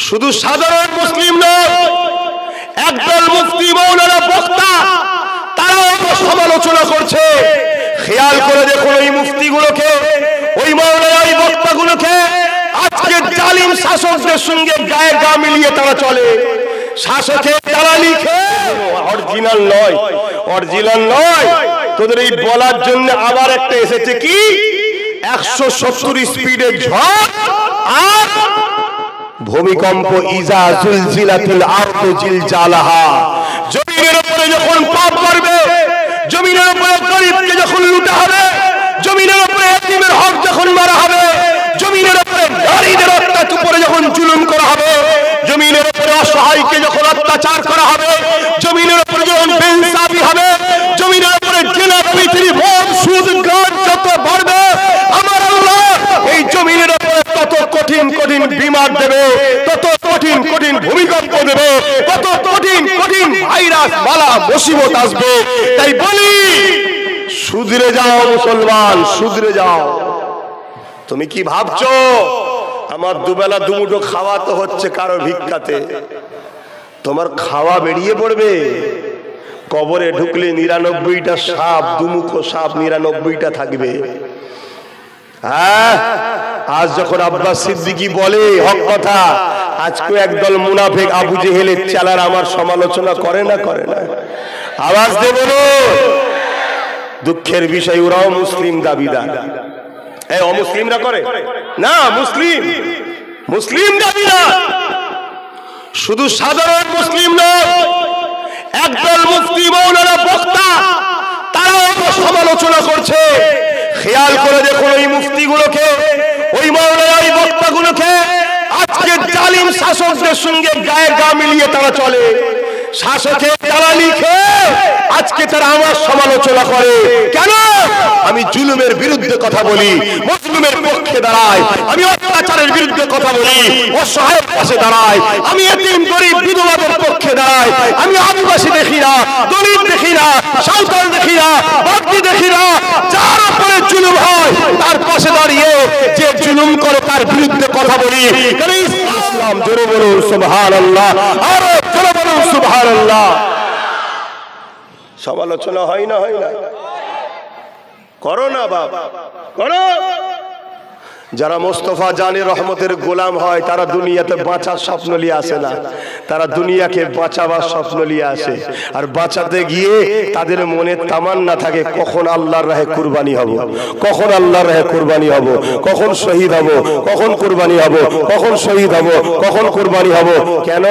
শুধু সাধারণ মুসলিম নয়, একদল মুফতি মাওলানা বক্তা তারাও সমালোচনা করছে। খেয়াল করে দেখুন ওই মুফতিগুলোকে, ওই মাওলানা ওই বক্তাগুলোকে আজকে জালিম শাসকদের সঙ্গে গায়ে গা মিলিয়ে তারা চলে। শাসকের তারা লিখে অরিজিনাল নয়, অরিজিনাল নয়। তোদের এই বলার জন্য আবার একটা এসেছে কি 170 স্পিডে ঝড় আর ভূমিকম্প, ইজা জুলজিলাতিল আরদু জিলজালাহা। জমিনের উপরে যখন পাপ করবে, জমিনের উপরে গরিবকে যখন লুটা হবে, জমিনের উপরে এতিমের হক যখন মারা হবে, জমিনের উপরে নারীদের অত্যাচার উপরে যখন জুলুম করা হবে, জমিনের উপরে অসহায়কে যখন অত্যাচার করা হবে, জমিনের উপরে যখন বেইনসাফি হবে, জমিনের উপরে জেনা বিক্রি মদ সুদ গান যত বাড়বে, আমার আল্লাহ এই জমিনের উপরে তত কঠিন কঠিন বিমার দেবে, তত কঠিন কঠিন ভূমিকম্প দেবে, তত কঠিন কঠিন ভাইরাস বালা মুসিবত আসবে। তাই বলি সুধরে যাও মুসলমান, সুধরে যাও। তুমি কি ভাবছো আমার দুবেলা দুমুঠো খাওয়া তো হচ্ছে কারো ভিক্ষাতে? তোমার খাওয়া বেরিয়ে পড়বে। কবরে ঢুকলে 99টা সাপ, দুমুখো সাপ 99টা থাকবে। হ্যাঁ, আজ যখন আব্বাস সিদ্দিকী বলে হক কথা, আজকে একদল মুনাফিক আবু জেহেলের চালার আমার সমালোচনা করে না, করে না? আওয়াজ দেব না। দুঃখের বিষয় ওরাও মুসলিম দাবিদার। এই অমুসলিমরা করে না, মুসলিম মুসলিম দাবিদার। শুধু সাধারণ মুসলিম নয়, একদল মুফতি মাওলানা বক্তা তারাও সমালোচনা করছে। খেয়াল করে দেখুন ওই মুফতিগুলোকে, ওই মাওলানা ওই বক্তাগুলোকে আজকে জালিম শাসকদের সঙ্গে গায়ে গা মিলিয়ে তারা চলে। শাসকের তারা লিখে আজকে তারা আমার সমালোচনা করে। কেন? আমি জুলুমের বিরুদ্ধে কথা বলি, মুসলিমের পক্ষে দাঁড়াই, আমি অত্যাচারের বিরুদ্ধে কথা বলি, অসহায়ের পাশে দাঁড়াই, আমি এতিম গরিব বিধবাদের পক্ষে দাঁড়াই, আমি আদিবাসী দেখি না, দলিত দেখি না, সাঁওতাল দেখি না, বাগদি দেখি না, যার উপরে জুলুম হয় তার পাশে দাঁড়িয়ে যে জুলুম করে তার বিরুদ্ধে কথা বলি। কারণ ইসলাম, জোরে বলুন সুবহানাল্লাহ, আর জোরে বলুন সুবহানাল্লাহ। সমালোচনা হয় না, হয় না? করো না বাবা, করো। যারা মোস্তফা জানের রহমতের গোলাম হয় তারা দুনিয়াতে বাঁচার স্বপ্ন নিয়ে আসে না, তারা দুনিয়াকে বাঁচাবার স্বপ্ন নিয়ে আসে। আর বাঁচাতে গিয়ে তাদের মনে তামান্না থাকে কখন আল্লাহর রাহে কুরবানি হব, কখন আল্লাহর রাহে কুরবানি হব, কখন শহীদ হব, কখন কুরবানি হব, কখন শহীদ হব, কখন কুরবানি হব। কেন?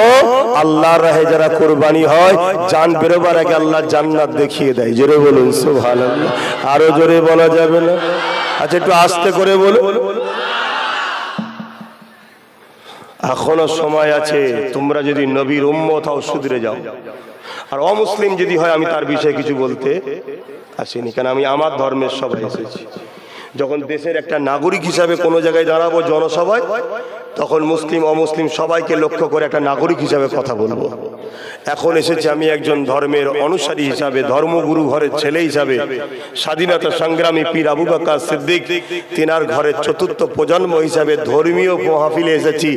আল্লাহর রাহে যারা কুরবানি হয় জান বেরোবার আগে আল্লাহ জান্নাত দেখিয়ে দেয়। জোরে বলুন সুবহানাল্লাহ। আরো জোরে বলা যাবে না? আচ্ছা একটু আস্তে করে বলুন। এখনো সময় আছে, তোমরা যদি নবীর উম্মত হও শুধরে যাও। আর অমুসলিম যদি হয় আমি তার বিষয়ে কিছু বলতে আসিনি, কারণ আমি আমার ধর্মের সভায় এসেছি। যখন দেশের একটা নাগরিক হিসাবে কোনো জায়গায় দাঁড়াবো জনসভায়, তখন মুসলিম অমুসলিম সবাইকে লক্ষ্য করে একটা নাগরিক হিসাবে কথা বলবো। এখন এসেছি আমি একজন ধর্মের অনুসারী হিসাবে, ধর্মগুরু ঘরের ছেলে হিসাবে, স্বাধীনতা সংগ্রামী পীর আবু বকর সিদ্দিক তিনার ঘরের চতুর্থ প্রজন্ম হিসাবে ধর্মীয় মাহফিলে এসেছি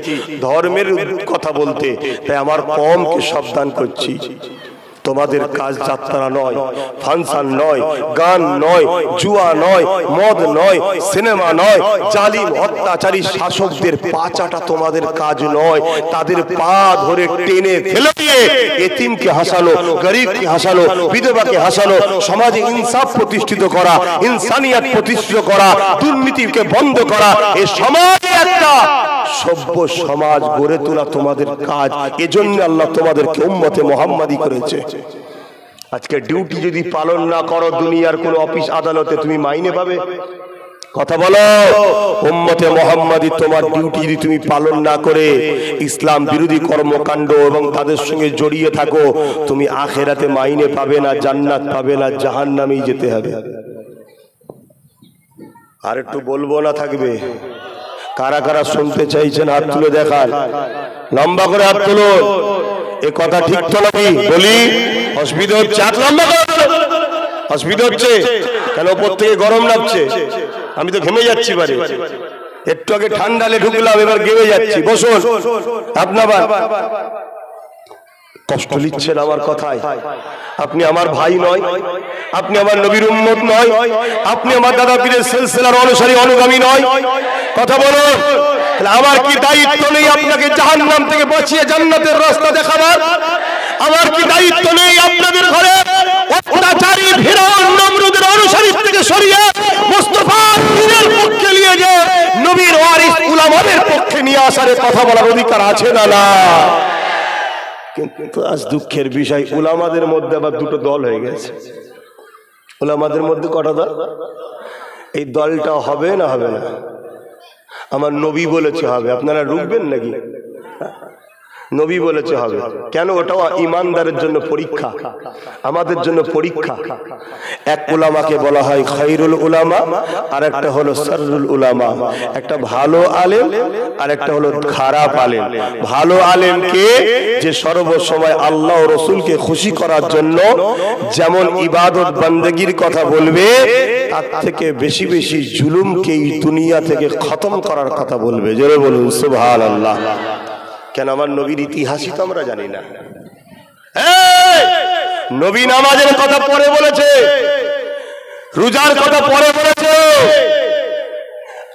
ধর্মের কথা বলতে। তাই আমার কওমকে সাবধান করছি, তোমাদের কাজ যাত্রা নয়, ফাংশন নয়, গান নয়, জুয়া নয়, মদ নয়, সিনেমা নয়, জালিম অত্যাচারী শাসকদের পা চাটা তোমাদের কাজ নয়। তাদের পা ধরে টেনে ফেলে দিয়ে এতিমকে হাসানো, গরিবকে হাসানো, বিধবাকে হাসানো, সমাজে ইনসাফ প্রতিষ্ঠিত করা, ইনসানিয়াত প্রতিষ্ঠিত করা, দুর্নীতিকে বন্ধ করা, এই সমাজে একটা সভ্য সমাজ গড়ে তোলা তোমাদের কাজ। এজন্য আল্লাহ তোমাদেরকে উম্মতে মুহাম্মাদি করেছে। আজকে ডিউটি যদি পালন না করো দুনিয়ার কোন অফিস আদালতে তুমি মাইনে পাবে? কথা বলো। উম্মতে মুহাম্মাদি তোমার ডিউটি যদি তুমি পালন না করে ইসলাম বিরোধী কর্মকাণ্ড এবং তাদের সঙ্গে জড়িয়ে থাকো, তুমি আখিরাতে মাইনে পাবে না, জান্নাত পাবে না, জাহান্নামেই যেতে হবে। আর একটু বলবো না থাকবে? কারা কারা শুনতে চাইছেন হাত তুলে দেখান, লম্বা করে হাত তুলুন। এ কথা ঠিক তো নাকি? বলি অসুবিধা হচ্ছে? হাত লম্বা করে। অসুবিধা হচ্ছে কেন? উপর থেকে গরম লাগছে, আমি তো ঘেমে যাচ্ছি বাড়ি। একটু আগে ঠান্ডালে ঢুকলাম, এবার গেমে যাচ্ছি। বসুন। আপনার কষ্ট নিচ্ছেন আমার কথায়? আপনি আমার ভাই নয়, আপনি আমার নবীর উম্মত নয়, আপনি আমার দাদা পীরের সিলসিলার অনুসারী অনুগামী নয়। কথা বলুন। আমার কি দায়িত্ব নেই আপনাকে জাহান্নাম থেকে বাঁচিয়ে জান্নাতের রাস্তা দেখাবার? আমার কি দায়িত্ব নেই আপনাদের ঘরে অত্যাচারী ফিরআউন নমরুদের অনুসারী থেকে সরিয়ে মুস্তাফার দ্বীনের পক্ষে নিয়ে যে নবীর ওয়ারিস উলামাদের পক্ষে নিয়ে আসার কথা বলার অধিকার আছে না? না। কিন্তু আজ দুঃখের বিষয়, উলামাদের মধ্যে আবার দুটো দল হয়ে গেছে। উলামাদের মধ্যে কটা দল? এই দলটা হবে না হবে না? আমার নবী বলেছে হবে। আপনারা রুখবেন নাকি? নবী বলেছে হবে। কেন? ওটাও ইমানদারের জন্য পরীক্ষা, আমাদের জন্য পরীক্ষা। এক উলামাকে বলা হয় খায়রুল উলামা, আর একটা হলো শাররুল উলামা। একটা ভালো আলেম আর একটা হলো খারাপ আলেম। ভালো আলেম কে? যে সর্বসময় আল্লাহ ও রাসূলকে খুশি করার জন্য যেমন ইবাদত বান্দেগীর কথা বলবে, তার থেকে বেশি বেশি জুলুমকে এই দুনিয়া থেকে খতম করার কথা বলবে। জোরে বলুন সুবহানাল্লাহ। কেন? আমার নবীর ইতিহাসই তো আমরা জানি না। নবী নামাজের কথা পরে বলেছে, রোজার কথা পরে বলেছে।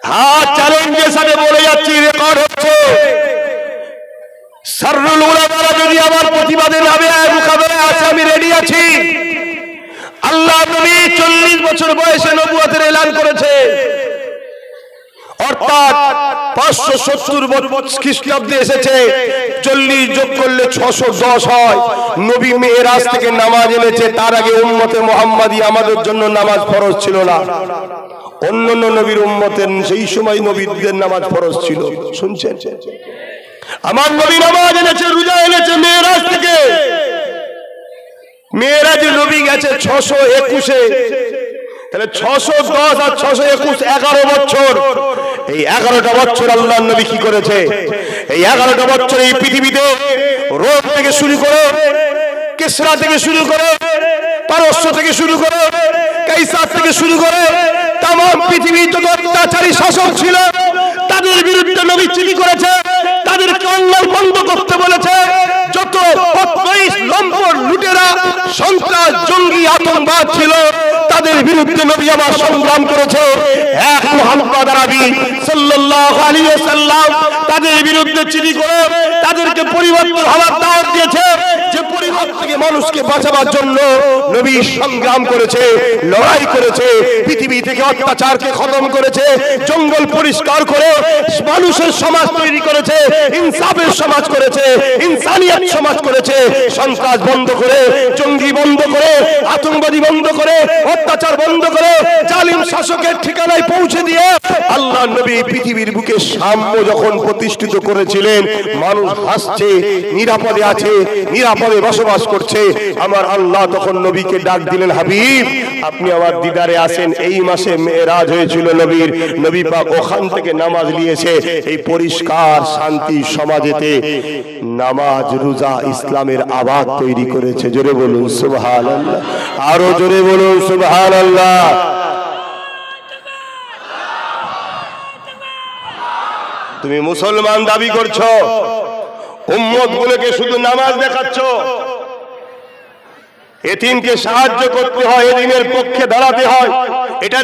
হ্যাঁ, চ্যালেঞ্জের সাথে বলে যাচ্ছি, রেকর্ড হচ্ছে। শাররুল উলামারা যদি আমার প্রতিবাদে নামে মোকাবেলায় আসে, আমি রেডি আছি। আল্লাহ নবী 40 বছর বয়সে নবুয়তের এলান করেছে, অর্থাৎ 570 খ্রিস্টাব্দে এসেছে। 40 যোগ করলে 610 হয়। নবী মেরাজ থেকে নামাজ এনেছে। তার আগে উম্মতে মুহাম্মাদি আমাদের জন্য নামাজ ফরজ ছিল না। অন্যান্য নবীর উম্মতের সেই সময় নবীদের নামাজ ফরজ ছিল। শুনছেন? আমার নবী নামাজ এনেছে, রোজা এনেছে মেরাজ থেকে। মেরাজে নবী গেছে 621-এ। তাহলে 610 আর 621 11 বছর। এই 11টা বছর আল্লাহর নবী কি করেছে? এই 11টা বছর এই পৃথিবীতে রোম থেকে শুরু করে, কিসরা থেকে শুরু করে, পারস্য থেকে শুরু করে, কাইসার থেকে শুরু করে तमाम পৃথিবী যত অত্যাচারী শাসক ছিল তাদের বিরুদ্ধে নবী চিঠি করেছে, তাদেরকে অন্যায় বন্ধ করতে বলেছে। যত বদমাইশ লম্পট লুটেরা সন্ত্রাস জঙ্গি আতঙ্কবাদ ছিল তাদের বিরুদ্ধে নবী আমার সংগ্রাম করেছে। এক মুহাম্মদ আরবি সাল্লাল্লাহু আলাইহি ওয়াসাল্লাম তাদের বিরুদ্ধে চিঠি করে তাদেরকে পরিবর্তন হওয়ার দাওয়াত দিয়েছে। যে পরিবর্তন থেকে মানুষকে বাঁচাবার জন্য নবী সংগ্রাম করেছে, লড়াই করেছে, পৃথিবী থেকে অত্যাচারকে খতম করেছে, জঙ্গল পরিষ্কার করে মানুষের সমাজ তৈরি করেছে, ইনসাফের সমাজ করেছে, ইনসানিয়ত সমাজ করেছে, সন্ত্রাস বন্ধ করে, জঙ্গি বন্ধ করে, আতঙ্কবাদী বন্ধ করে, অত্যাচার বন্ধ করে, জালিম শাসকের ঠিকানায় পৌঁছে দিয়ে আল্লাহ নবী পৃথিবীর বুকে সাম্য যখন প্রতিষ্ঠিত করেছিলেন, মানুষ হাসছে, নিরাপদে আছে, নিরাপদে বসবাস করছে। আমার আল্লাহ তখন নবীকে ডাক দিলেন, হাবিব আপনি আমার দিদারে আসেন। এই মাসে মেরাজ হয়েছিল নবীর, নবী পাক ওখান থেকে নামাজ নিয়েছে। এই পরিষ্কার শান্তি সমাজেতে নামাজ রোজা ইসলামের আবাদ তৈরি করেছে। জোরে বলুন সুবহানাল্লাহ, আরো জোরে বলুন সুবহানাল্লাহ। তুমি মুসলমান দাবি করছো, উম্মত গুলোকে শুধু নামাজ দেখাচ্ছ। এতিমকে সাহায্য করতে হয়, এতিমের পক্ষে দাঁড়াতে হয়, এটা